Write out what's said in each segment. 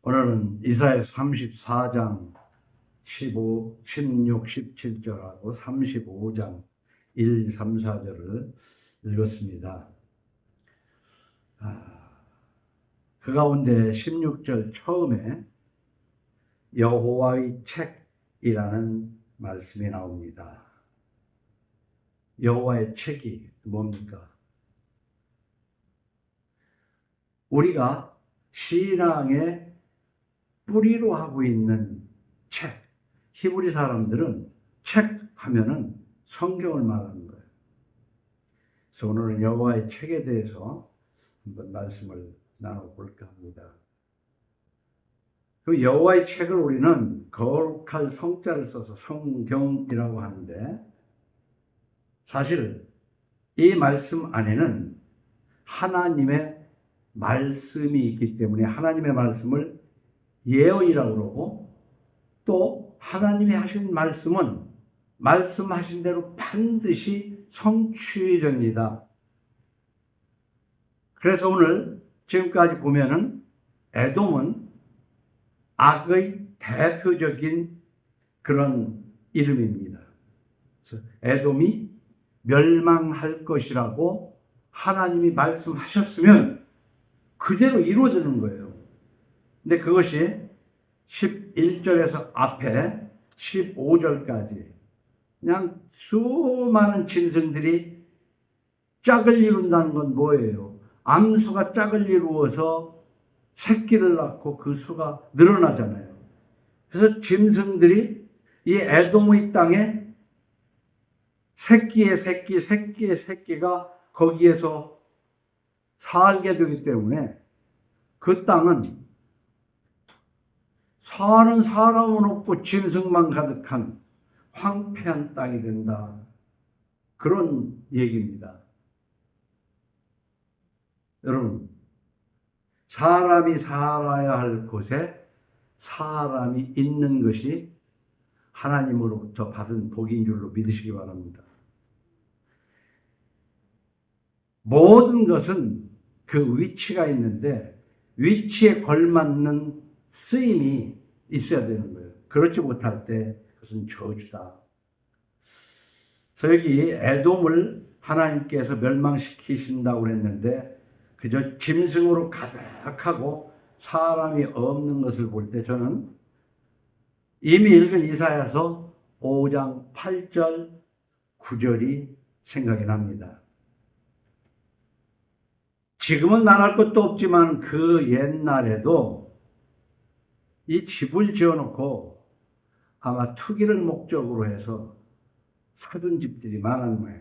오늘은 이사야서 34장 15, 16, 17절하고 35장 1, 3, 4절을 읽었습니다. 그 가운데 16절 처음에 여호와의 책이라는 말씀이 나옵니다. 여호와의 책이 뭡니까? 우리가 신앙의 뿌리로 하고 있는 책. 히브리 사람들은 책 하면은 성경을 말하는 거예요. 그래서 오늘은 여호와의 책에 대해서 한번 말씀을 나눠볼까 합니다. 그 여호와의 책을 우리는 거룩할 성자를 써서 성경이라고 하는데, 사실 이 말씀 안에는 하나님의 말씀이 있기 때문에 하나님의 말씀을 예언이라고 그러고, 또 하나님이 하신 말씀은 말씀하신 대로 반드시 성취됩니다. 그래서 오늘 지금까지 보면은 에돔은 악의 대표적인 그런 이름입니다. 그래서 에돔이 멸망할 것이라고 하나님이 말씀하셨으면 그대로 이루어지는 거예요. 근데 그것이 11절에서 앞에 15절까지 그냥 수많은 짐승들이 짝을 이룬다는 건 뭐예요? 암수가 짝을 이루어서 새끼를 낳고 그 수가 늘어나잖아요. 그래서 짐승들이 이 에돔의 땅에 새끼의 새끼가 거기에서 살게 되기 때문에 그 땅은 사는 사람은 없고 짐승만 가득한 황폐한 땅이 된다. 그런 얘기입니다. 여러분, 사람이 살아야 할 곳에 사람이 있는 것이 하나님으로부터 받은 복인 줄로 믿으시기 바랍니다. 모든 것은 그 위치가 있는데 위치에 걸맞는 쓰임이 있어야 되는 거예요. 그렇지 못할 때 그것은 저주다. 그래서 여기 에돔을 하나님께서 멸망시키신다고 그랬는데 그저 짐승으로 가득하고 사람이 없는 것을 볼 때 저는 이미 읽은 이사야서 5장 8절 9절이 생각이 납니다. 지금은 말할 것도 없지만 그 옛날에도 이 집을 지어놓고 아마 투기를 목적으로 해서 사둔 집들이 많은 거예요.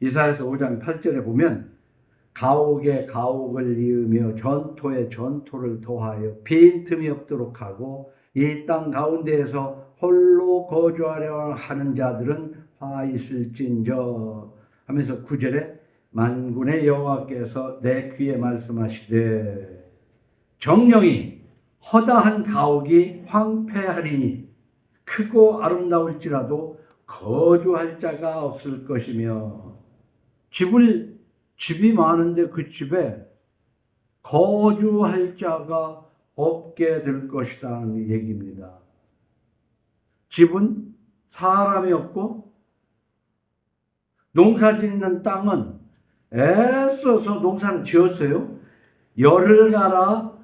이사야서 5장 8절에 보면 가옥에 가옥을 이으며 전토에 전토를 더하여 빈틈이 없도록 하고 이 땅 가운데에서 홀로 거주하려 하는 자들은 화 있을진저 하면서 9절에 만군의 여호와께서 내 귀에 말씀하시되 정령이 허다한 가옥이 황폐하리니 크고 아름다울지라도 거주할 자가 없을 것이며, 집이 많은데 그 집에 거주할 자가 없게 될 것이라는 얘기입니다. 집은 사람이 없고 농사 짓는 땅은 애써서 농사를 지었어요.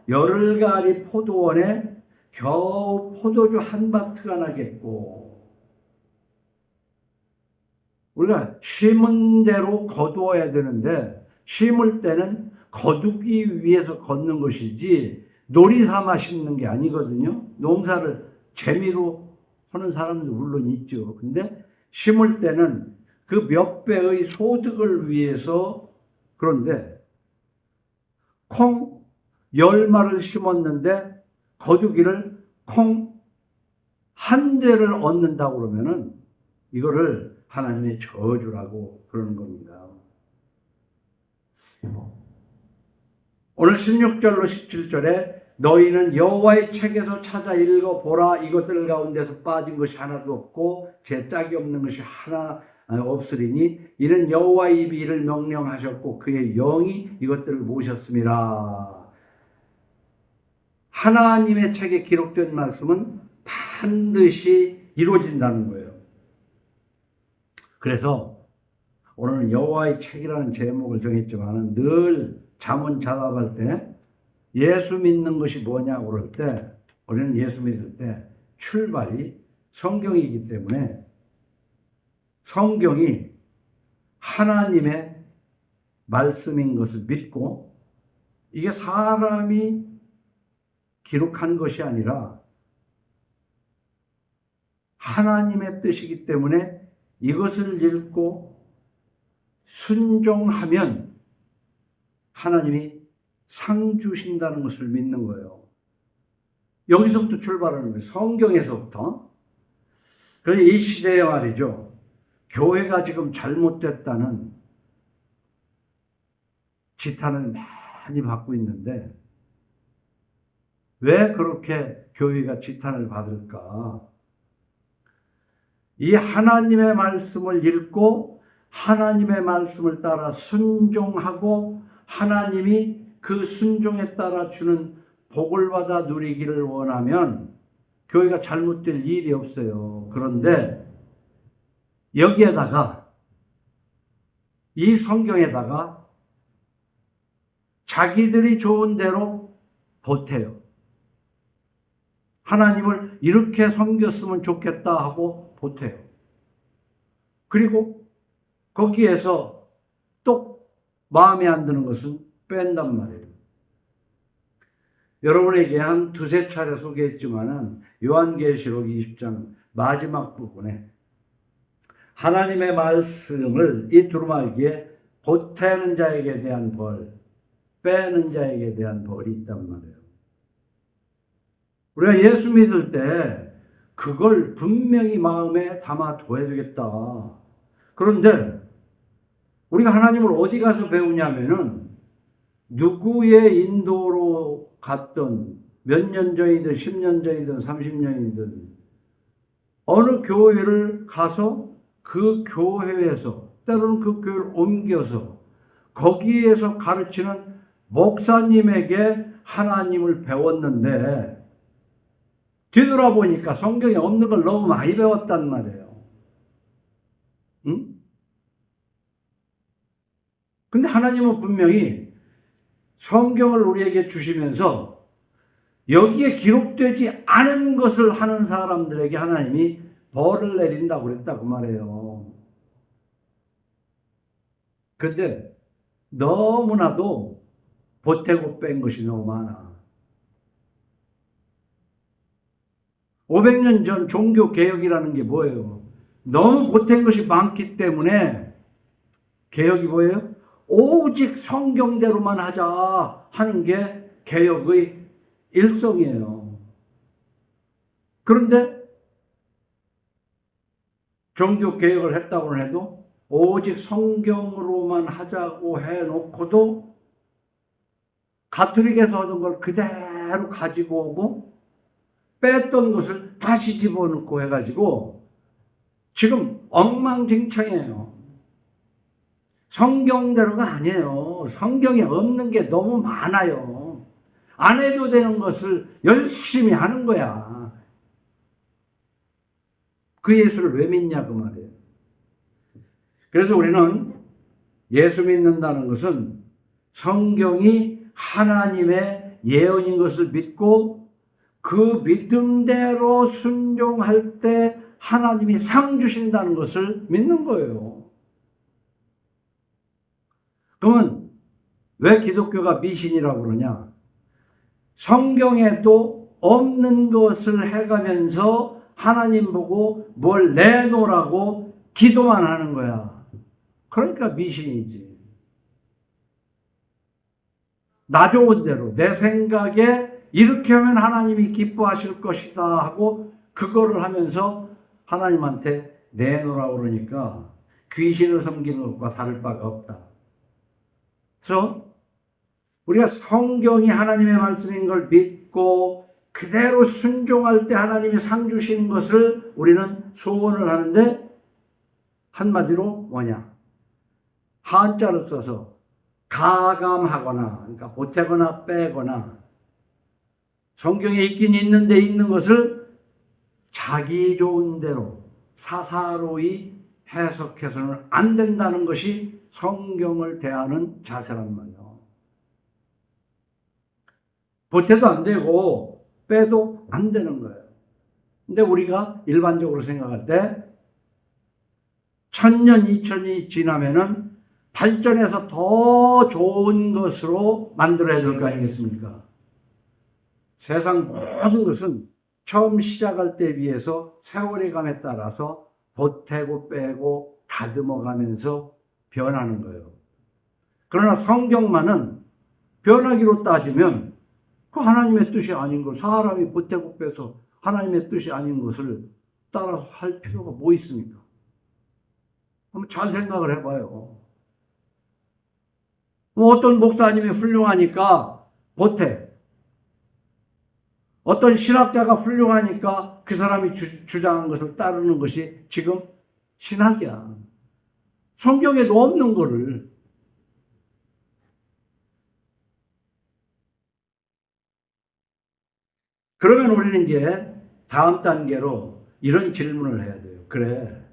열을 가리 포도원에 겨우 포도주 한 바트가 나겠고, 우리가 심은 대로 거두어야 되는데 심을 때는 거두기 위해서 걷는 것이지 놀이 삼아 심는 게 아니거든요. 농사를 재미로 하는 사람도 물론 있죠. 근데 심을 때는 그 몇 배의 소득을 위해서. 그런데 콩 10마를 심었는데 거두기를 콩 한 대를 얻는다고 그러면은 이거를 하나님의 저주라고 그러는 겁니다. 오늘 16절로 17절에 너희는 여호와의 책에서 찾아 읽어보라. 이것들 가운데서 빠진 것이 하나도 없고 제 짝이 없는 것이 하나 없으리니 이는 여호와의 입이 이를 명령하셨고 그의 영이 이것들을 모셨음이라. 하나님의 책에 기록된 말씀은 반드시 이루어진다는 거예요. 그래서 오늘은 여호와의 책이라는 제목을 정했지만 늘 자문자답할 때 예수 믿는 것이 뭐냐고 그럴 때 우리는 예수 믿을 때 출발이 성경이기 때문에 성경이 하나님의 말씀인 것을 믿고 이게 사람이 기록한 것이 아니라 하나님의 뜻이기 때문에 이것을 읽고 순종하면 하나님이 상 주신다는 것을 믿는 거예요. 여기서부터 출발하는 거예요. 성경에서부터. 그래서 이 시대에 말이죠. 교회가 지금 잘못됐다는 지탄을 많이 받고 있는데 왜 그렇게 교회가 지탄을 받을까? 이 하나님의 말씀을 읽고 하나님의 말씀을 따라 순종하고 하나님이 그 순종에 따라 주는 복을 받아 누리기를 원하면 교회가 잘못될 일이 없어요. 그런데 여기에다가 이 성경에다가 자기들이 좋은 대로 보태요. 하나님을 이렇게 섬겼으면 좋겠다 하고 보태요. 그리고 거기에서 또 마음에 안 드는 것은 뺀단 말이에요. 여러분에게 한 두세 차례 소개했지만은 요한계시록 20장 마지막 부분에 하나님의 말씀을 이 두루마기에 보태는 자에게 대한 벌, 빼는 자에게 대한 벌이 있단 말이에요. 우리가 예수 믿을 때 그걸 분명히 마음에 담아둬야 되겠다. 그런데 우리가 하나님을 어디 가서 배우냐면은 누구의 인도로 갔던 몇 년 전이든 10년 전이든 30년이든 어느 교회를 가서 그 교회에서 때로는 그 교회를 옮겨서 거기에서 가르치는 목사님에게 하나님을 배웠는데 뒤돌아보니까 성경에 없는 걸 너무 많이 배웠단 말이에요. 응? 근데 하나님은 분명히 성경을 우리에게 주시면서 여기에 기록되지 않은 것을 하는 사람들에게 하나님이 벌을 내린다고 그랬다 그 말이에요. 그런데 너무나도 보태고 뺀 것이 너무 많아. 500년 전 종교개혁이라는 게 뭐예요? 너무 보탠 것이 많기 때문에 개혁이 뭐예요? 오직 성경대로만 하자 하는 게 개혁의 일성이에요. 그런데 종교개혁을 했다고 해도 오직 성경으로만 하자고 해놓고도 가톨릭에서 하던 걸 그대로 가지고 오고 뺐던 것을 다시 집어넣고 해가지고 지금 엉망진창이에요. 성경대로가 아니에요. 성경에 없는 게 너무 많아요. 안 해도 되는 것을 열심히 하는 거야. 그 예수를 왜 믿냐 그 말이에요. 그래서 우리는 예수 믿는다는 것은 성경이 하나님의 예언인 것을 믿고 그 믿음대로 순종할 때 하나님이 상 주신다는 것을 믿는 거예요. 그러면 왜 기독교가 미신이라고 그러냐? 성경에도 없는 것을 해가면서 하나님 보고 뭘 내놓으라고 기도만 하는 거야. 그러니까 미신이지. 나 좋은 대로 내 생각에 이렇게 하면 하나님이 기뻐하실 것이다 하고 그거를 하면서 하나님한테 내놓으라고 그러니까 귀신을 섬기는 것과 다를 바가 없다. 그래서 우리가 성경이 하나님의 말씀인 걸 믿고 그대로 순종할 때 하나님이 상 주신 것을 우리는 소원을 하는데 한마디로 뭐냐? 한자를 써서 가감하거나 그러니까 보태거나 빼거나 성경에 있긴 있는데 있는 것을 자기 좋은 대로 사사로이 해석해서는 안 된다는 것이 성경을 대하는 자세란 말이에요. 보태도 안 되고 빼도 안 되는 거예요. 근데 우리가 일반적으로 생각할 때 1000년, 2000년이 지나면은 발전해서 더 좋은 것으로 만들어야 될 거 아니겠습니까? 세상 모든 것은 처음 시작할 때에 비해서 세월의 감에 따라서 보태고 빼고 다듬어 가면서 변하는 거예요. 그러나 성경만은 변하기로 따지면 그 하나님의 뜻이 아닌 걸 사람이 보태고 빼서 하나님의 뜻이 아닌 것을 따라서 할 필요가 뭐 있습니까? 한번 잘 생각을 해봐요. 뭐 어떤 목사님이 훌륭하니까 보태. 어떤 신학자가 훌륭하니까 그 사람이 주장한 것을 따르는 것이 지금 신학이야. 성경에도 없는 거를. 그러면 우리는 이제 다음 단계로 이런 질문을 해야 돼요. 그래,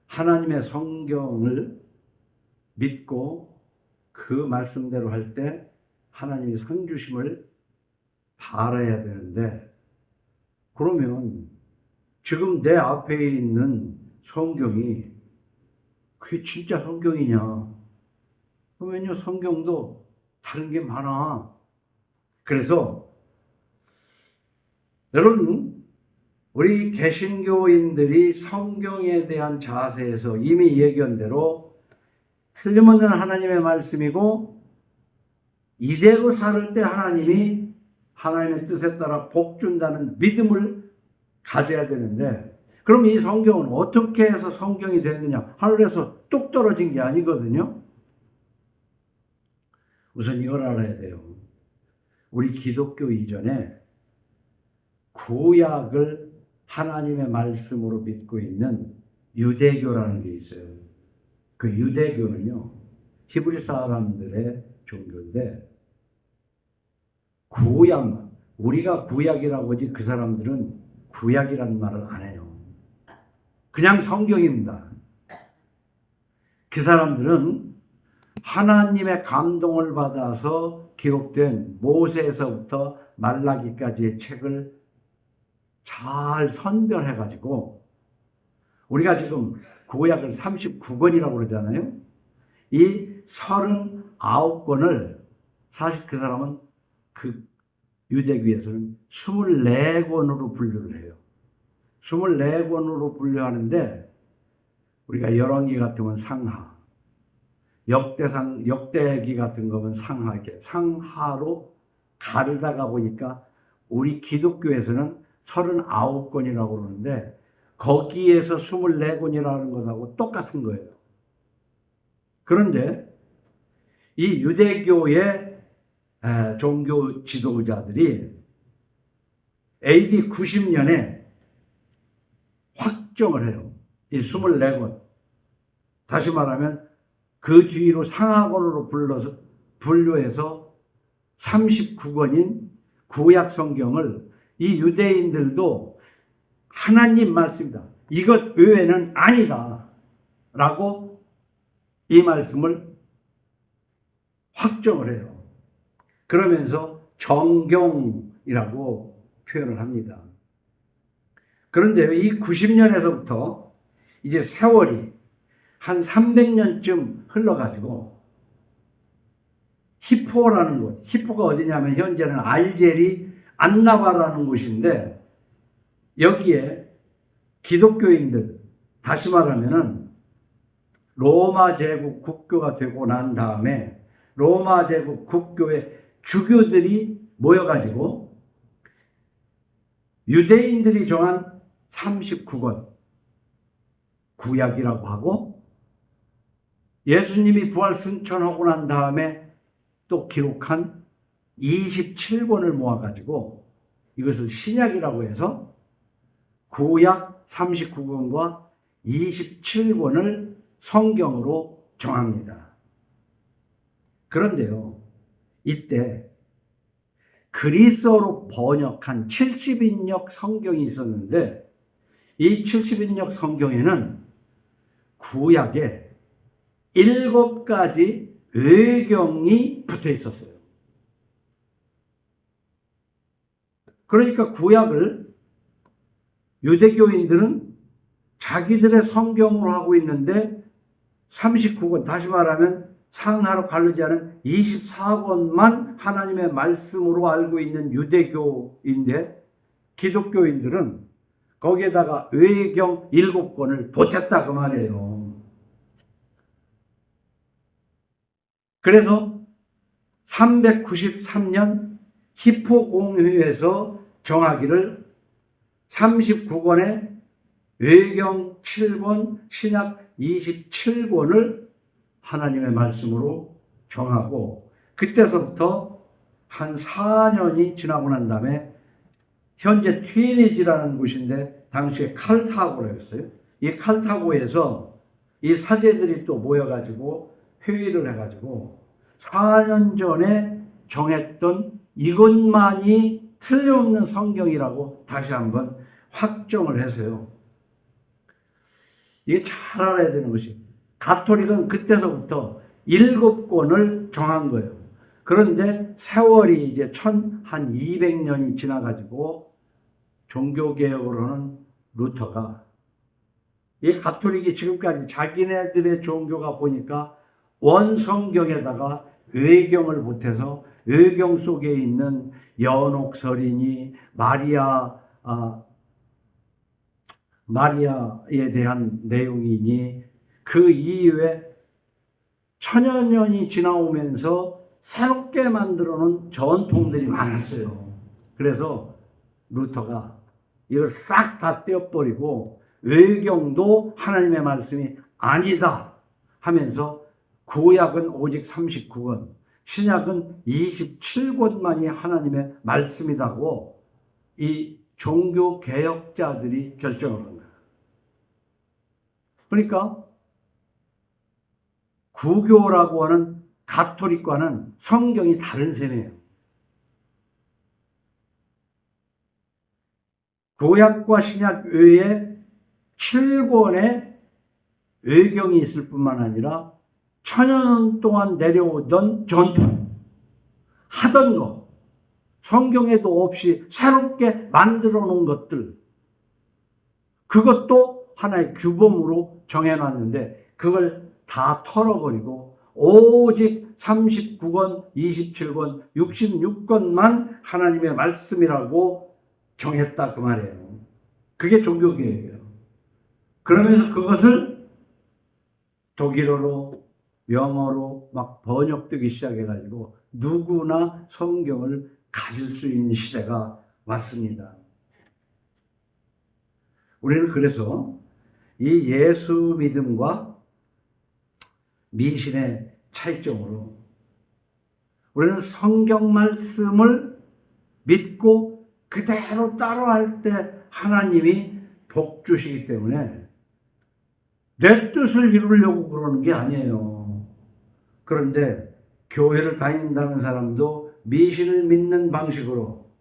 하나님의 성경을 믿고 그 말씀대로 할 때 하나님이 상 주심을 바라야 되는데, 그러면 지금 내 앞에 있는 성경이 그게 진짜 성경이냐? 그러면요, 성경도 다른 게 많아. 그래서 여러분, 우리 개신교인들이 성경에 대한 자세에서 이미 얘기한 대로 틀림없는 하나님의 말씀이고, 이대로 살을 때 하나님이 하나님의 뜻에 따라 복 준다는 믿음을 가져야 되는데, 그럼 이 성경은 어떻게 해서 성경이 됐느냐? 하늘에서 뚝 떨어진 게 아니거든요. 우선 이걸 알아야 돼요. 우리 기독교 이전에 구약을 하나님의 말씀으로 믿고 있는 유대교라는 게 있어요. 그 유대교는요, 히브리 사람들의 종교인데, 구약, 우리가 구약이라고 하지 그 사람들은 구약이라는 말을 안 해요. 그냥 성경입니다. 그 사람들은 하나님의 감동을 받아서 기록된 모세에서부터 말라기까지의 책을 잘 선별해가지고, 우리가 지금 구약을 39권이라고 그러잖아요. 이 39권을 사실 그 사람은 그 유대교에서는 24권으로 분류를 해요. 24권으로 분류하는데, 우리가 열왕기 같으면 상하, 역대기 같은 거면 상하, 이렇게 상하로 가르다가 보니까 우리 기독교에서는 39권이라고 그러는데, 거기에서 24권이라는 것하고 똑같은 거예요. 그런데 이 유대교의 종교 지도자들이 AD 90년에 확정을 해요. 이 24권. 다시 말하면 그 뒤로 상하권으로 분류해서 39권인 구약 성경을 이 유대인들도 하나님 말씀이다, 이것 외에는 아니다 라고 이 말씀을 확정을 해요. 그러면서 정경이라고 표현을 합니다. 그런데 이 90년에서부터 이제 세월이 한 300년쯤 흘러가지고 히포라는 곳, 히포가 어디냐면 현재는 알제리 안나바라는 곳인데, 여기에 기독교인들, 다시 말하면은 로마 제국 국교가 되고 난 다음에 로마 제국 국교의 주교들이 모여가지고 유대인들이 정한 39권 구약이라고 하고, 예수님이 부활 승천하고 난 다음에 또 기록한 27권을 모아가지고 이것을 신약이라고 해서 구약 39권과 27권을 성경으로 정합니다. 그런데요, 이때 그리스어로 번역한 70인역 성경이 있었는데 이 70인역 성경에는 구약에 7가지 외경이 붙어 있었어요. 그러니까 구약을 유대교인들은 자기들의 성경으로 하고 있는데 39권, 다시 말하면 상하로 가르지 않은 24권만 하나님의 말씀으로 알고 있는 유대교인데 기독교인들은 거기에다가 외경 7권을 보탰다 그 말이에요. 그래서 393년 히포 공회에서 정하기를 39권에 외경 7권, 신약 27권을 하나님의 말씀으로 정하고 그때서부터 한 4년이 지나고 난 다음에 현재 튀니지라는 곳인데 당시에 칼타고였어요. 이 칼타고에서 이 사제들이 또 모여가지고 회의를 해가지고 4년 전에 정했던 이것만이 틀림없는 성경이라고 다시 한번 확정을 해서요. 이게 잘 알아야 되는 것이 가톨릭은 그때서부터 7권을 정한 거예요. 그런데 세월이 이제 한 200년이 지나가지고 종교개혁으로는 루터가 이 가톨릭이 지금까지 자기네들의 종교가 보니까 원성경에다가 외경을 보태서 외경 속에 있는 연옥설이니 마리아에 대한 내용이니 그 이후에 천여 년이 지나오면서 새롭게 만들어 놓은 전통들이 많았어요. 그래서 루터가 이걸 싹 다 떼어버리고 외경도 하나님의 말씀이 아니다 하면서 구약은 오직 39권, 신약은 27권만이 하나님의 말씀이라고 이 종교 개혁자들이 결정을 한 거예요. 그러니까 구교라고 하는 가톨릭과는 성경이 다른 셈이에요. 구약과 신약 외에 7권의 외경이 있을 뿐만 아니라 천여 년 동안 내려오던 전통, 하던 것, 성경에도 없이 새롭게 만들어 놓은 것들, 그것도 하나의 규범으로 정해놨는데 그걸 다 털어버리고 오직 39권, 27권, 66권만 하나님의 말씀이라고 정했다 그 말이에요. 그게 종교개혁이에요. 그러면서 그것을 독일어로 영어로 막 번역되기 시작해가지고 누구나 성경을 가질 수 있는 시대가 왔습니다. 우리는 그래서 이 예수 믿음과 미신의 차이점으로 우리는 성경 말씀을 믿고 그대로 따라할 때 하나님이 복 주시기 때문에 내 뜻을 이루려고 그러는 게 아니에요. 그런데 교회를 다닌다는 사람도 미신을 믿는 방식으로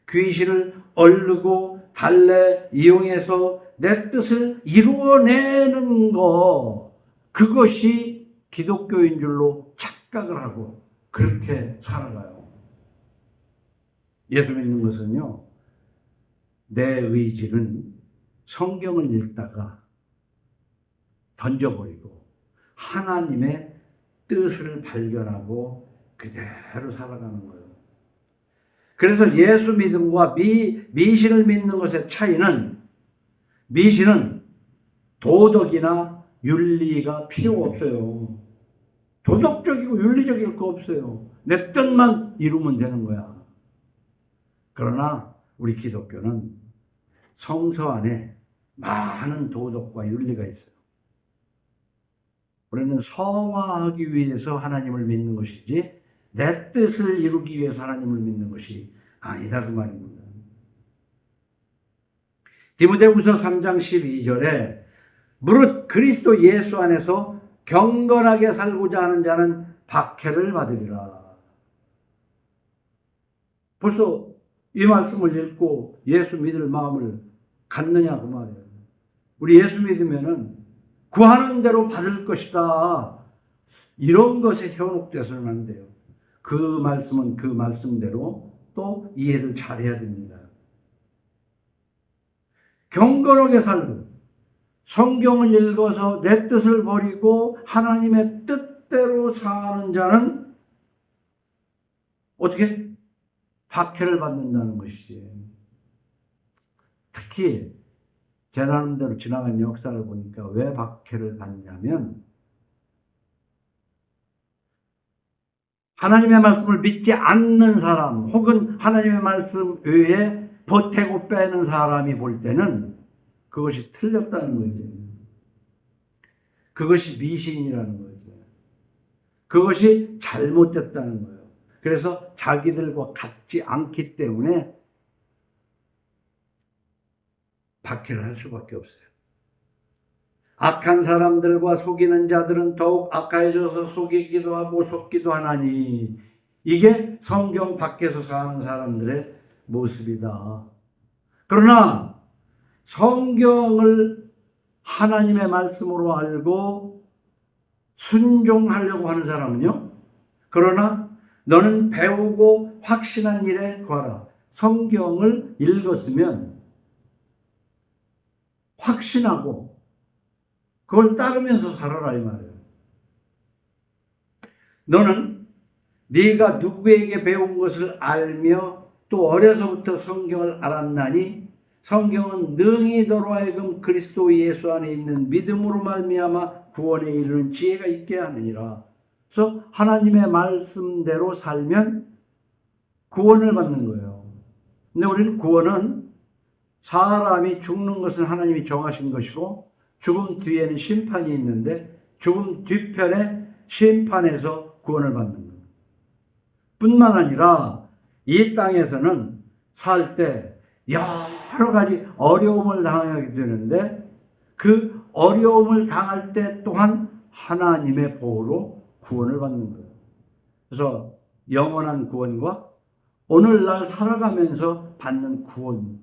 귀신을 얼르고 달래 이용해서 내 뜻을 이루어내는 거, 그것이 기독교인 줄로 착각을 하고 그렇게 살아가요. 예수 믿는 것은요, 내 의지는 성경을 읽다가 던져버리고 하나님의 뜻을 발견하고 그대로 살아가는 거예요. 그래서 예수 믿음과 미신을 믿는 것의 차이는, 미신은 도덕이나 윤리가 필요 없어요. 도덕적이고 윤리적일 거 없어요. 내 뜻만 이루면 되는 거야. 그러나 우리 기독교는 성서 안에 많은 도덕과 윤리가 있어요. 우리는 성화하기 위해서 하나님을 믿는 것이지 내 뜻을 이루기 위해서 하나님을 믿는 것이 아니다 그 말입니다. 디모데후서 3장 12절에 무릇 그리스도 예수 안에서 경건하게 살고자 하는 자는 박해를 받으리라. 벌써 이 말씀을 읽고 예수 믿을 마음을 갖느냐 그 말이에요. 우리 예수 믿으면은 구하는 대로 받을 것이다. 이런 것에 현혹돼서는 안 돼요. 그 말씀은 그 말씀대로 또 이해를 잘해야 됩니다. 경건하게 살고 성경을 읽어서 내 뜻을 버리고 하나님의 뜻대로 사는 자는 어떻게? 박해를 받는다는 것이지. 특히 제 나름대로 지나간 역사를 보니까 왜 박해를 받냐면 하나님의 말씀을 믿지 않는 사람 혹은 하나님의 말씀 외에 보태고 빼는 사람이 볼 때는 그것이 틀렸다는 거지. 그것이 미신이라는 거죠. 그것이 잘못됐다는 거예요. 그래서 자기들과 같지 않기 때문에 박해를 할 수밖에 없어요. 악한 사람들과 속이는 자들은 더욱 악해져서 속이기도 하고 속기도 하나니 이게 성경 밖에서 사는 사람들의 모습이다. 그러나 성경을 하나님의 말씀으로 알고 순종하려고 하는 사람은요. 그러나 너는 배우고 확신한 일에 거하라. 성경을 읽었으면 확신하고 그걸 따르면서 살아라 이 말이에요. 너는 네가 누구에게 배운 것을 알며 또 어려서부터 성경을 알았나니 성경은 능히 너로 하여금 그리스도 예수 안에 있는 믿음으로 말미암아 구원에 이르는 지혜가 있게 하느니라. 그래서 하나님의 말씀대로 살면 구원을 받는 거예요. 근데 우리는 구원은 사람이 죽는 것은 하나님이 정하신 것이고 죽음 뒤에는 심판이 있는데 죽음 뒤편에 심판에서 구원을 받는 거예요. 뿐만 아니라 이 땅에서는 살 때 여러 가지 어려움을 당하게 되는데 그 어려움을 당할 때 또한 하나님의 보호로 구원을 받는 거예요. 그래서 영원한 구원과 오늘날 살아가면서 받는 구원,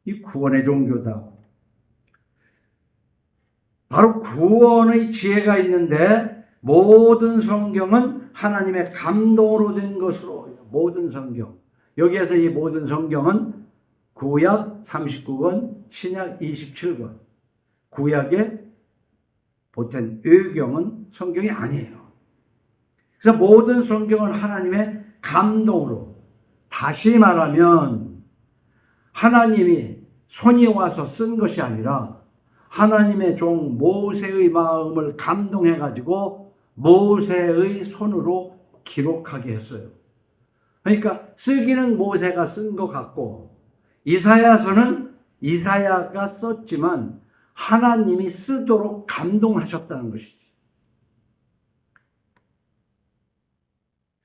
이 구원의 종교다. 바로 구원의 지혜가 있는데 모든 성경은 하나님의 감동으로 된 것으로 모든 성경. 여기에서 이 모든 성경은 구약 39권, 신약 27권. 구약의 보탠 의경은 성경이 아니에요. 그래서 모든 성경은 하나님의 감동으로, 다시 말하면 하나님이 손이 와서 쓴 것이 아니라 하나님의 종 모세의 마음을 감동해 가지고 모세의 손으로 기록하게 했어요. 그러니까 쓰기는 모세가 쓴 것 같고 이사야서는 이사야가 썼지만 하나님이 쓰도록 감동하셨다는 것이지.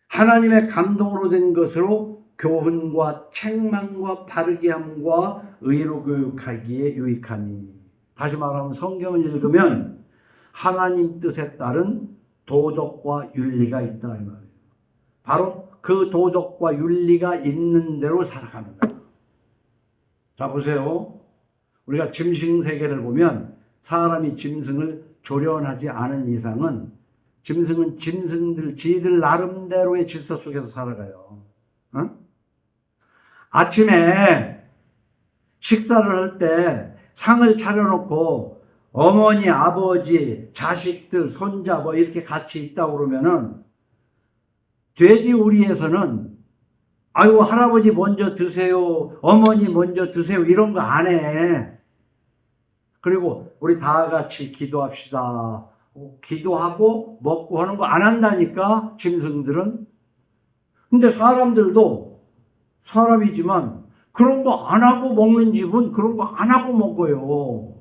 하나님의 감동으로 된 것으로 교훈과 책망과 바르게 함과 의로 교육하기에 유익하니. 다시 말하면 성경을 읽으면 하나님 뜻에 따른 도덕과 윤리가 있다 이 말이에요. 바로 그 도덕과 윤리가 있는 대로 살아가는 거예요. 자 보세요. 우리가 짐승 세계를 보면 사람이 짐승을 조련하지 않은 이상은 짐승은 지들 나름대로의 질서 속에서 살아가요. 어? 아침에 식사를 할 때 상을 차려놓고 어머니, 아버지, 자식들, 손자 뭐 이렇게 같이 있다고 그러면은 돼지 우리에서는 아이고 할아버지 먼저 드세요, 어머니 먼저 드세요 이런 거 안 해. 그리고 우리 다 같이 기도합시다. 기도하고 먹고 하는 거 안 한다니까 짐승들은. 근데 사람들도 사람이지만 그런 거 안 하고 먹는 집은 그런 거 안 하고 먹어요.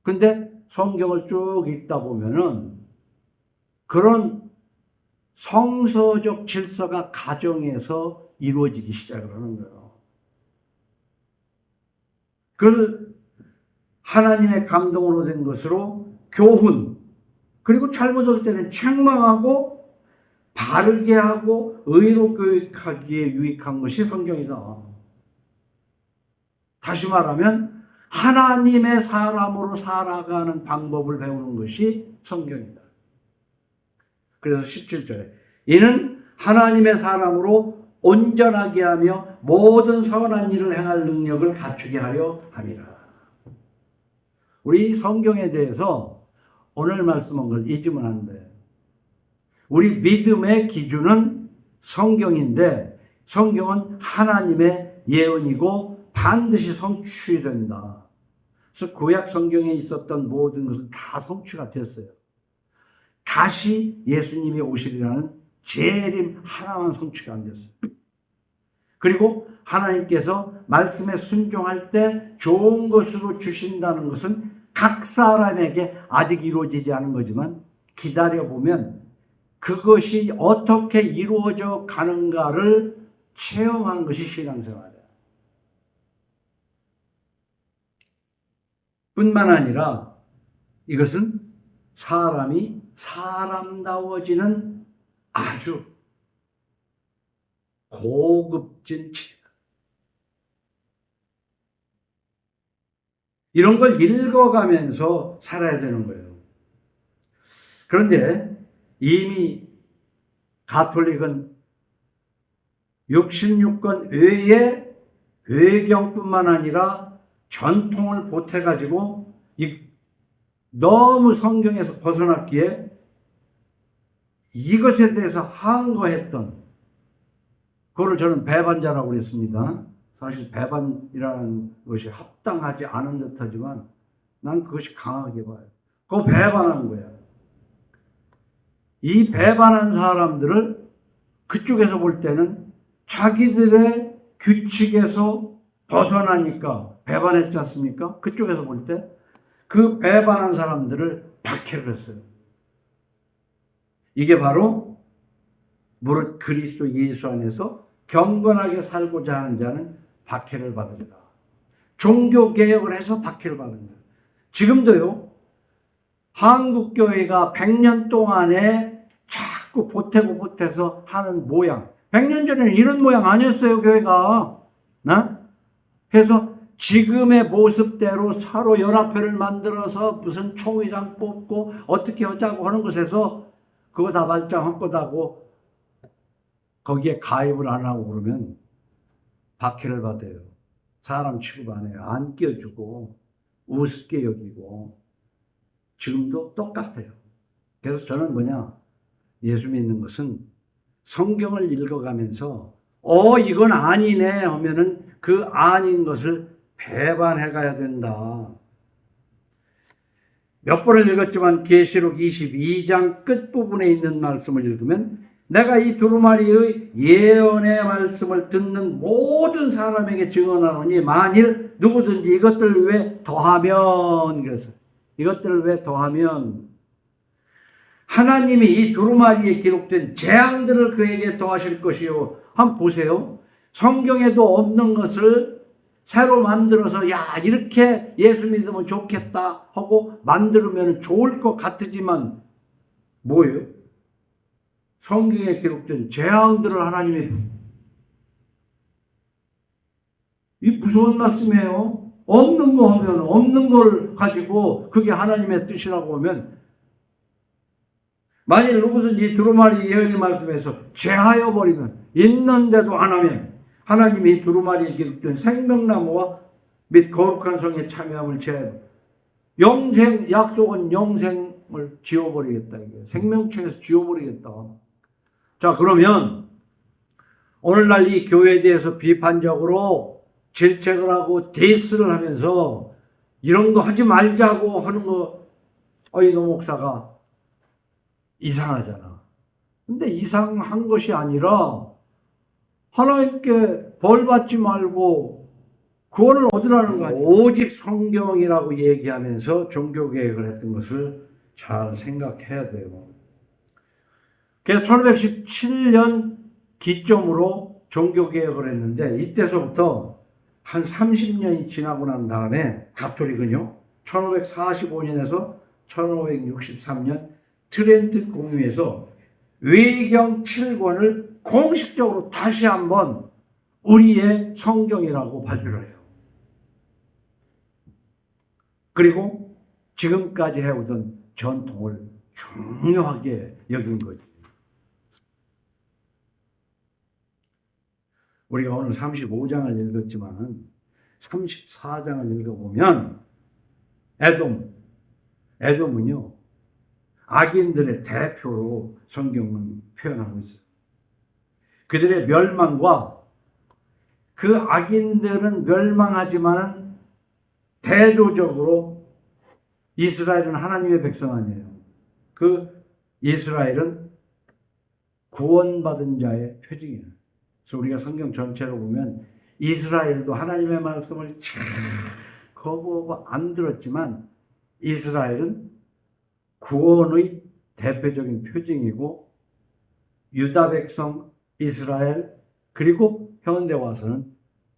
근데 성경을 쭉 읽다 보면은 그런 성서적 질서가 가정에서 이루어지기 시작을 하는 거예요. 그걸 하나님의 감동으로 된 것으로 교훈, 그리고 잘못할 때는 책망하고 바르게 하고 의로 교육하기에 유익한 것이 성경이다. 다시 말하면 하나님의 사람으로 살아가는 방법을 배우는 것이 성경이다. 그래서 17절에 이는 하나님의 사람으로 온전하게 하며 모든 선한 일을 행할 능력을 갖추게 하려 함이라. 우리 성경에 대해서 오늘 말씀한 걸 잊으면 안 돼요. 우리 믿음의 기준은 성경인데 성경은 하나님의 예언이고 반드시 성취된다. 그래서 구약 성경에 있었던 모든 것은 다 성취가 됐어요. 다시 예수님이 오시리라는 재림 하나만 성취가 안 됐어요. 그리고 하나님께서 말씀에 순종할 때 좋은 것으로 주신다는 것은 각 사람에게 아직 이루어지지 않은 거지만 기다려보면 그것이 어떻게 이루어져 가는가를 체험하는 것이 신앙생활이에요. 뿐만 아니라 이것은 사람이 사람다워지는 아주 고급진 책이다. 이런 걸 읽어가면서 살아야 되는 거예요. 그런데 이미 가톨릭은 66권 외에 외경뿐만 아니라 전통을 보태가지고 너무 성경에서 벗어났기에 이것에 대해서 항거했던 그거를 저는 배반자라고 그랬습니다. 사실 배반이라는 것이 합당하지 않은 듯하지만 난 그것이 강하게 봐요. 그거 배반한 거야. 이 배반한 사람들을 그쪽에서 볼 때는 자기들의 규칙에서 벗어나니까 배반했지 않습니까? 그쪽에서 볼 때 그 배반한 사람들을 박해를 했어요. 이게 바로 무릇 그리스도 예수 안에서 경건하게 살고자 하는 자는 박해를 받으리라. 종교개혁을 해서 박해를 받는 거예요. 지금도요. 한국교회가 100년 동안에 자꾸 보태서 하는 모양. 100년 전에는 이런 모양 아니었어요, 교회가. 그래서 지금의 모습대로 서로 연합회를 만들어서 무슨 총회장 뽑고 어떻게 하자고 하는 것에서 그거 다 발장 헛것하고 거기에 가입을 안 하고 그러면 박해를 받아요. 사람 취급 안 해요. 안 껴주고 우습게 여기고 지금도 똑같아요. 그래서 저는 예수 믿는 것은 성경을 읽어가면서 이건 아니네 하면은 그 아닌 것을 배반해 가야 된다. 몇 번을 읽었지만 계시록 22장 끝부분에 있는 말씀을 읽으면 내가 이 두루마리의 예언의 말씀을 듣는 모든 사람에게 증언하노니 만일 누구든지 이것들을 왜 더하면 그랬어요. 이것들을 왜 더하면 하나님이 이 두루마리에 기록된 재앙들을 그에게 더하실 것이요. 한번 보세요. 성경에도 없는 것을 새로 만들어서 이렇게 예수 믿으면 좋겠다 하고 만들면 좋을 것 같지만 뭐예요? 성경에 기록된 재앙들을 하나님이 이 무서운 말씀이에요. 없는 거 하면 없는 걸 가지고 그게 하나님의 뜻이라고 하면 만일 누구든지 두루마리 예언의 말씀에서 제하여 버리면 있는데도 안 하면 하나님이 두루마리에 기록된 생명나무와 및 거룩한 성에 참여함을 제하여 약속은 영생을 지워버리겠다. 이게 생명책에서 지워버리겠다. 자, 그러면 오늘날 이 교회에 대해서 비판적으로 질책을 하고 디스를 하면서 이런 거 하지 말자고 하는 거 이노 목사가 이상하잖아. 근데 이상한 것이 아니라 하나님께 벌 받지 말고 구원을 얻으라는 거 아니에요. 오직 성경이라고 얘기하면서 종교개혁을 했던 것을 잘 생각해야 돼요. 그래서 1517년 기점으로 종교개혁을 했는데 이때서부터 한 30년이 지나고 난 다음에 가톨릭은요 1545년에서 1563년 트렌트 공의에서 위경 7권을 공식적으로 다시 한번 우리의 성경이라고 발표를 해요. 그리고 지금까지 해오던 전통을 중요하게 여긴 거지. 우리가 오늘 35장을 읽었지만 34장을 읽어보면 에돔은요, 악인들의 대표로 성경은 표현하고 있어요. 그들의 멸망과 그 악인들은 멸망하지만 대조적으로 이스라엘은 하나님의 백성 아니에요. 그 이스라엘은 구원받은 자의 표징이에요. 그래서 우리가 성경 전체로 보면 이스라엘도 하나님의 말씀을 거부하고 안 들었지만 이스라엘은 구원의 대표적인 표징이고 유다 백성 이스라엘 그리고 현대 와서는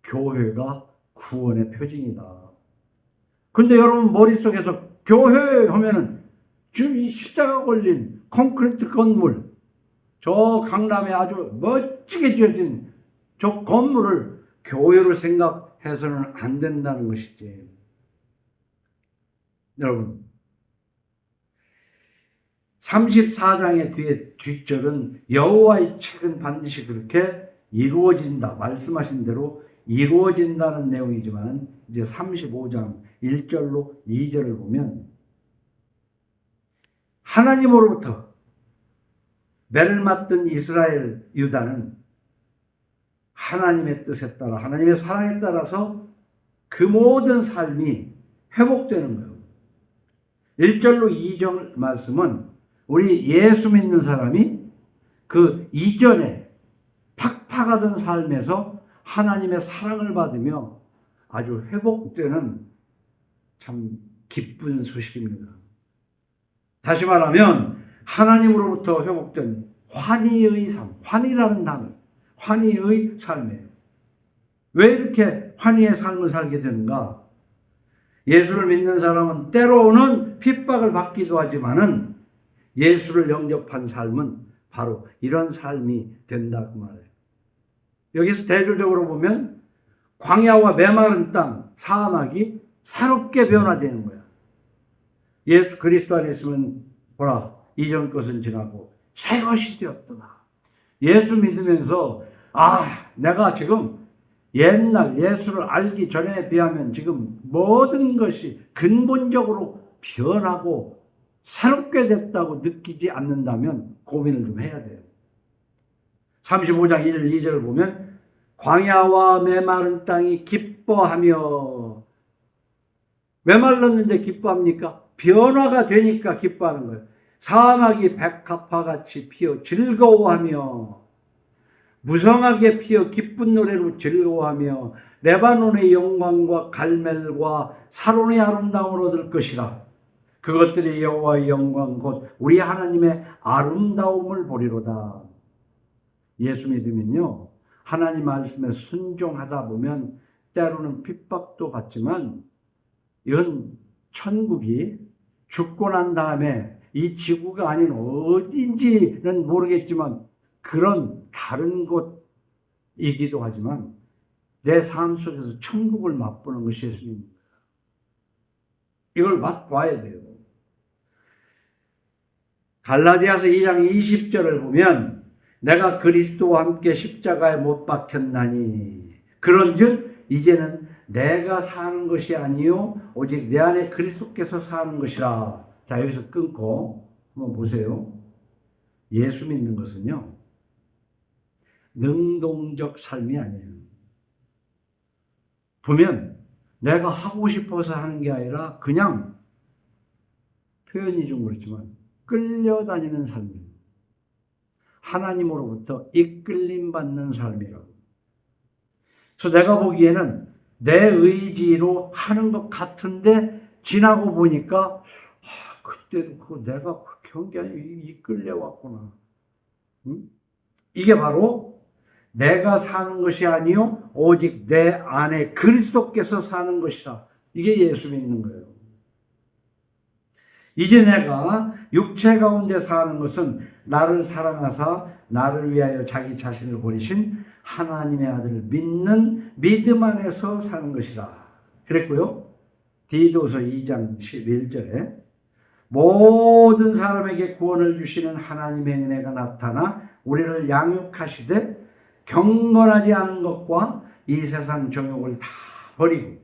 교회가 구원의 표징이다. 근데 여러분 머릿속에서 교회 하면은 지금 이 십자가 걸린 콘크리트 건물, 저 강남에 아주 멋지게 지어진 저 건물을 교회로 생각해서는 안 된다는 것이지. 여러분 34장의 뒤에 뒷절은 여호와의 책은 반드시 그렇게 이루어진다. 말씀하신 대로 이루어진다는 내용이지만 이제 35장 1절로 2절을 보면 하나님으로부터 매를 맞던 이스라엘 유다는 하나님의 뜻에 따라 하나님의 사랑에 따라서 그 모든 삶이 회복되는 거예요. 1절로 2절 말씀은 우리 예수 믿는 사람이 그 이전에 팍팍하던 삶에서 하나님의 사랑을 받으며 아주 회복되는 참 기쁜 소식입니다. 다시 말하면 하나님으로부터 회복된 환희의 삶, 환희라는 단어, 환희의 삶이에요. 왜 이렇게 환희의 삶을 살게 되는가? 예수를 믿는 사람은 때로는 핍박을 받기도 하지만은 예수를 영접한 삶은 바로 이런 삶이 된다 그 말이에요. 여기서 대조적으로 보면 광야와 메마른 땅, 사막이 새롭게 변화되는 거야. 예수 그리스도 안에 있으면 보라, 이전 것은 지나고 새 것이 되었도다. 예수 믿으면서 내가 지금 옛날 예수를 알기 전에 비하면 지금 모든 것이 근본적으로 변하고 새롭게 됐다고 느끼지 않는다면 고민을 좀 해야 돼요. 35장 1, 2절을 보면 광야와 메마른 땅이 기뻐하며, 메말랐는데 기뻐합니까? 변화가 되니까 기뻐하는 거예요. 사막이 백합화같이 피어 즐거워하며, 무성하게 피어 기쁜 노래로 즐거워하며 레바논의 영광과 갈멜과 사론의 아름다움을 얻을 것이라. 그것들이 여호와의 영광 곧 우리 하나님의 아름다움을 보리로다. 예수 믿으면요, 하나님 말씀에 순종하다 보면 때로는 핍박도 받지만 이건 천국이 죽고 난 다음에 이 지구가 아닌 어딘지는 모르겠지만 그런 다른 곳이기도 하지만 내 삶 속에서 천국을 맛보는 것이 예수님입니다. 이걸 맛봐야 돼요. 갈라디아서 2장 20절을 보면 내가 그리스도와 함께 십자가에 못 박혔나니 그런즉 이제는 내가 사는 것이 아니요 오직 내 안에 그리스도께서 사는 것이라. 자, 여기서 끊고 한번 보세요. 예수 믿는 것은요 능동적 삶이 아니에요. 보면 내가 하고 싶어서 하는 게 아니라 그냥 표현이 좀 그렇지만 끌려다니는 삶이에요. 하나님으로부터 이끌림 받는 삶이라고. 그래서 내가 보기에는 내 의지로 하는 것 같은데 지나고 보니까 그때도 그거 내가 그렇게 한 게 아니고 이끌려 왔구나. 이게 바로 내가 사는 것이 아니요 오직 내 안에 그리스도께서 사는 것이라. 이게 예수 믿는 거예요. 이제 내가 육체 가운데 사는 것은 나를 사랑하사 나를 위하여 자기 자신을 버리신 하나님의 아들을 믿는 믿음 안에서 사는 것이라 그랬고요. 디도서 2장 11절에 모든 사람에게 구원을 주시는 하나님의 은혜가 나타나 우리를 양육하시되 경건하지 않은 것과 이 세상 정욕을 다 버리고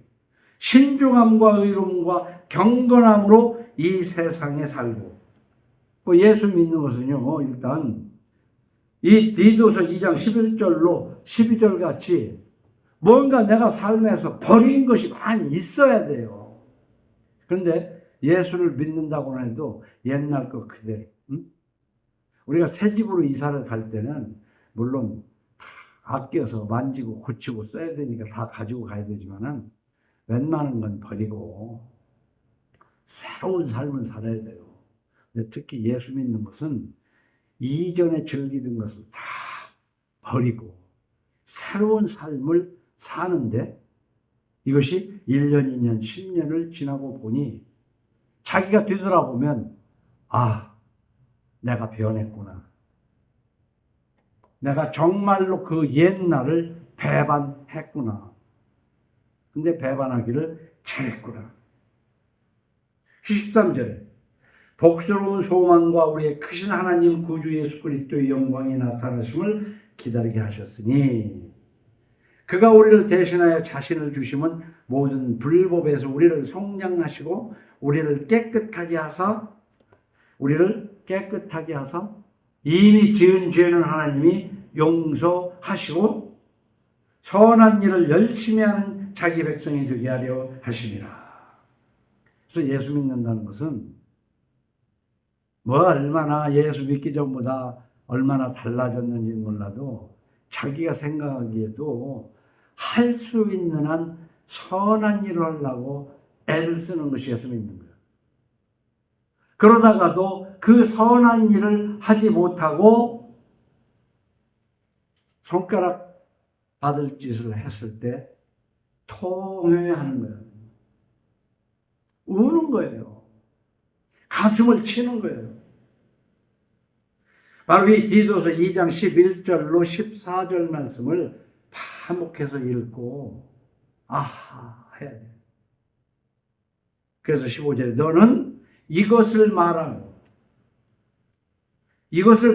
신중함과 의로움과 경건함으로 이 세상에 살고, 예수 믿는 것은요, 일단 이 디도서 2장 11절로 12절 같이 뭔가 내가 삶에서 버린 것이 많이 있어야 돼요. 그런데 예수를 믿는다고 해도 옛날 것 그대로. 우리가 새 집으로 이사를 갈 때는 물론 아껴서 만지고 고치고 써야 되니까 다 가지고 가야 되지만은 웬만한 건 버리고 새로운 삶을 살아야 돼요. 근데 특히 예수 믿는 것은 이전에 즐기던 것을 다 버리고 새로운 삶을 사는데, 이것이 1년, 2년, 10년을 지나고 보니 자기가 뒤돌아보면 내가 변했구나. 내가 정말로 그 옛날을 배반했구나. 근데 배반하기를 잘했구나. 13절에 복스러운 소망과 우리의 크신 하나님 구주 예수 그리스도의 영광이 나타나심을 기다리게 하셨으니 그가 우리를 대신하여 자신을 주심은 모든 불법에서 우리를 속량하시고 우리를 깨끗하게 하사 이미 지은 죄는 하나님이 용서하시고 선한 일을 열심히 하는 자기 백성이 되게 하려 하심이라. 그래서 예수 믿는다는 것은 얼마나 예수 믿기 전보다 얼마나 달라졌는지 몰라도 자기가 생각하기에도 할 수 있는 한 선한 일을 하려고 애를 쓰는 것이 예수 믿는 거예요. 그러다가도 그 선한 일을 하지 못하고 손가락 받을 짓을 했을 때 통회하는 거예요. 우는 거예요. 가슴을 치는 거예요. 바로 이 디도서 2장 11절로 14절 말씀을 반복해서 읽고 해야 돼요. 그래서 15절에 너는 이것을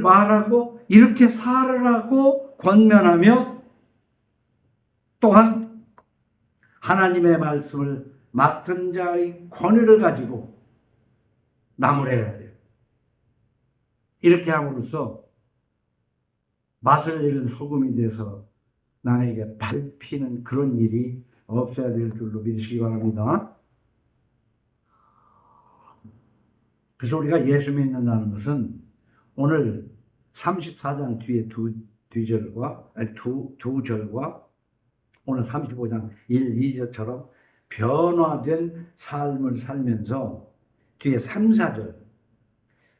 말하고 이렇게 살으라고 권면하며 또한 하나님의 말씀을 맡은 자의 권위를 가지고 나무래야 돼요. 이렇게 함으로써 맛을 잃은 소금이 돼서 남에게 밟히는 그런 일이 없어야 될 줄로 믿으시기 바랍니다. 그래서 우리가 예수 믿는다는 것은 오늘 34장 뒤에 두 절과 오늘 35장 1, 2절처럼 변화된 삶을 살면서 뒤에 3, 4절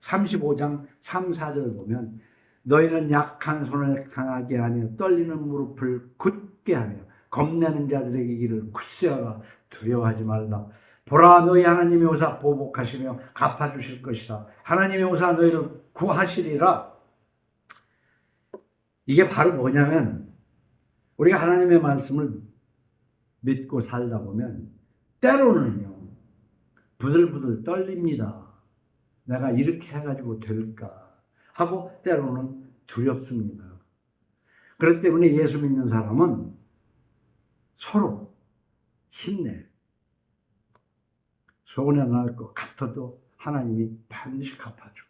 35장 3, 4절 보면 너희는 약한 손을 강하게 하며 떨리는 무릎을 굳게 하며 겁내는 자들에게 이르기를 굳세어라 두려워하지 말라. 보라 너희 하나님이 오사 보복하시며 갚아주실 것이라. 하나님이 오사 너희를 구하시리라. 이게 바로 뭐냐면 우리가 하나님의 말씀을 믿고 살다 보면 때로는요 부들부들 떨립니다. 내가 이렇게 해가지고 될까 하고 때로는 두렵습니다. 그렇기 때문에 예수 믿는 사람은 서로 힘내. 손해 날 것 같아도 하나님이 반드시 갚아줘.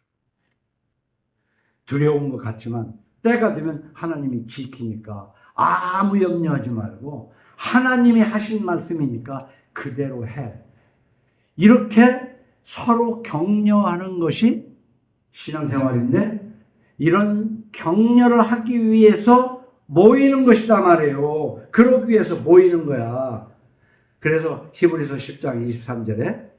두려운 것 같지만 때가 되면 하나님이 지키니까 아무 염려하지 말고 하나님이 하신 말씀이니까 그대로 해. 이렇게 서로 격려하는 것이 신앙생활인데 이런 격려를 하기 위해서 모이는 것이다 말이에요. 그러기 위해서 모이는 거야. 그래서 히브리서 10장 23절에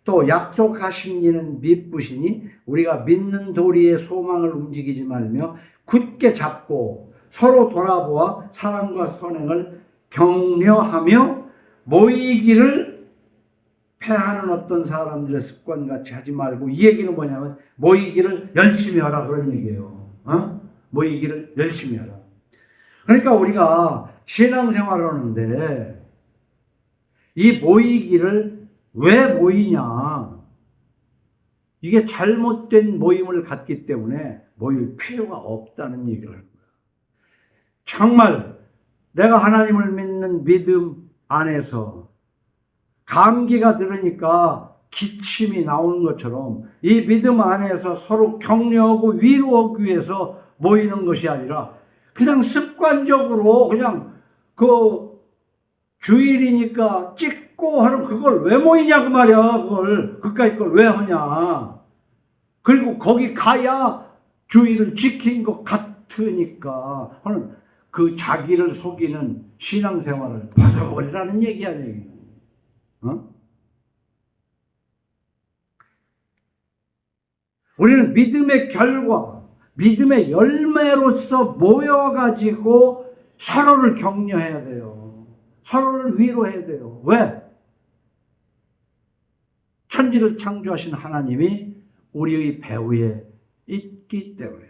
또 약속하신 이는 미쁘시니 우리가 믿는 도리의 소망을 움직이지 말며 굳게 잡고 서로 돌아보아 사랑과 선행을 격려하며 모이기를 패하는 어떤 사람들의 습관같이 하지 말고, 이 얘기는 뭐냐면 모이기를 열심히 하라 그런 얘기예요. 모이기를 열심히 하라. 그러니까 우리가 신앙생활을 하는데 이 모이기를 왜 모이냐? 이게 잘못된 모임을 갖기 때문에 모일 필요가 없다는 얘기를 하는 거예요. 정말 내가 하나님을 믿는 믿음 안에서 감기가 들으니까 기침이 나오는 것처럼 이 믿음 안에서 서로 격려하고 위로하기 위해서 모이는 것이 아니라 그냥 습관적으로 그냥 그 주일이니까 찍고 하는 그걸 왜 모이냐고 말이야. 그걸 그까이 걸 왜 하냐. 그리고 거기 가야 주일을 지킨 것 같으니까 하는 그 자기를 속이는 신앙생활을 벗어버리라는 얘기 아니에요. 우리는 믿음의 결과, 믿음의 열매로서 모여가지고 서로를 격려해야 돼요. 서로를 위로해야 돼요. 왜? 천지를 창조하신 하나님이 우리의 배후에 있기 때문에.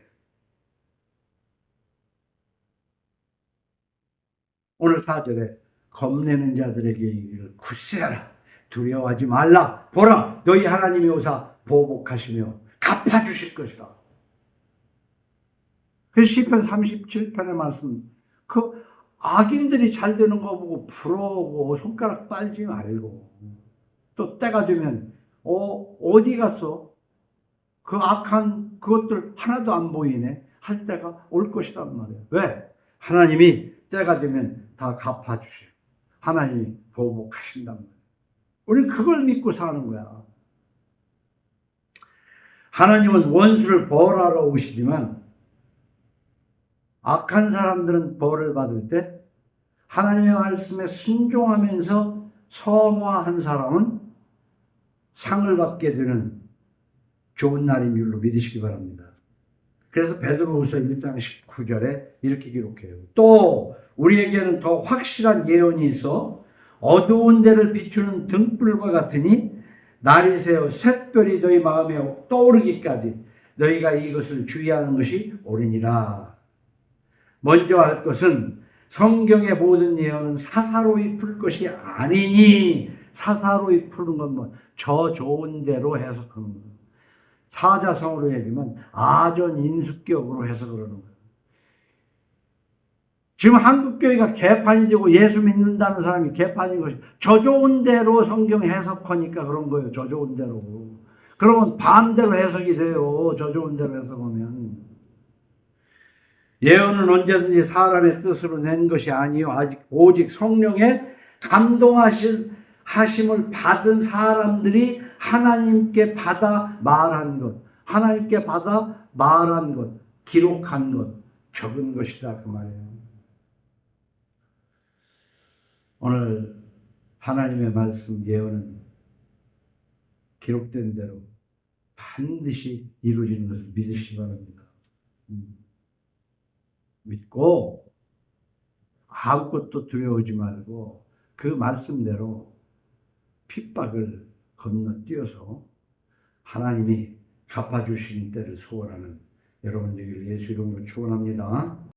오늘 4절에 겁내는 자들에게 이르기를 굳세하라. 두려워하지 말라. 보라, 너희 하나님이 오사 보복하시며 갚아주실 것이라. 그래서 시편 37편의 말씀, 그 악인들이 잘 되는 거 보고 부러워하고 손가락 빨지 말고, 또 때가 되면 어디 갔어? 그 악한 그것들 하나도 안 보이네 할 때가 올 것이란 말이에요. 왜? 하나님이 때가 되면 다 갚아주셔요. 하나님이 보복하신단 말이에요. 우리는 그걸 믿고 사는 거야. 하나님은 원수를 벌하러 오시지만 악한 사람들은 벌을 받을 때 하나님의 말씀에 순종하면서 성화한 사람은 상을 받게 되는 좋은 날인 줄로 믿으시기 바랍니다. 그래서 베드로후서 1장 19절에 이렇게 기록해요. 또 우리에게는 더 확실한 예언이 있어 어두운 데를 비추는 등불과 같으니 날이 새어 샛별이 너희 마음에 떠오르기까지 너희가 이것을 주의하는 것이 옳으니라. 먼저 할 것은 성경의 모든 예언은 사사로이 풀 것이 아니니, 사사로이 푸는 건 뭐 저 좋은 대로 해석하는 거예요. 사자성어로 얘기하면 아전인수격으로 해석을 하는 거예요. 지금 한국교회가 개판이 되고 예수 믿는다는 사람이 개판인 것이 저 좋은 대로 성경 해석하니까 그런 거예요. 저 좋은 대로. 그러면 반대로 해석이 돼요. 저 좋은 대로 해석하면. 예언은 언제든지 사람의 뜻으로 낸 것이 아니요 오직 성령의 감동하심을 받은 사람들이 하나님께 받아 말한 것, 하나님께 받아 말한 것, 기록한 것, 적은 것이다 그 말이에요. 오늘 하나님의 말씀 예언은 기록된 대로 반드시 이루어지는 것을 믿으시기 바랍니다. 믿고 아무것도 두려워하지 말고 그 말씀대로 핍박을 건너뛰어서 하나님이 갚아주시는 때를 소원하는 여러분 되기를 예수 이름으로 축원합니다.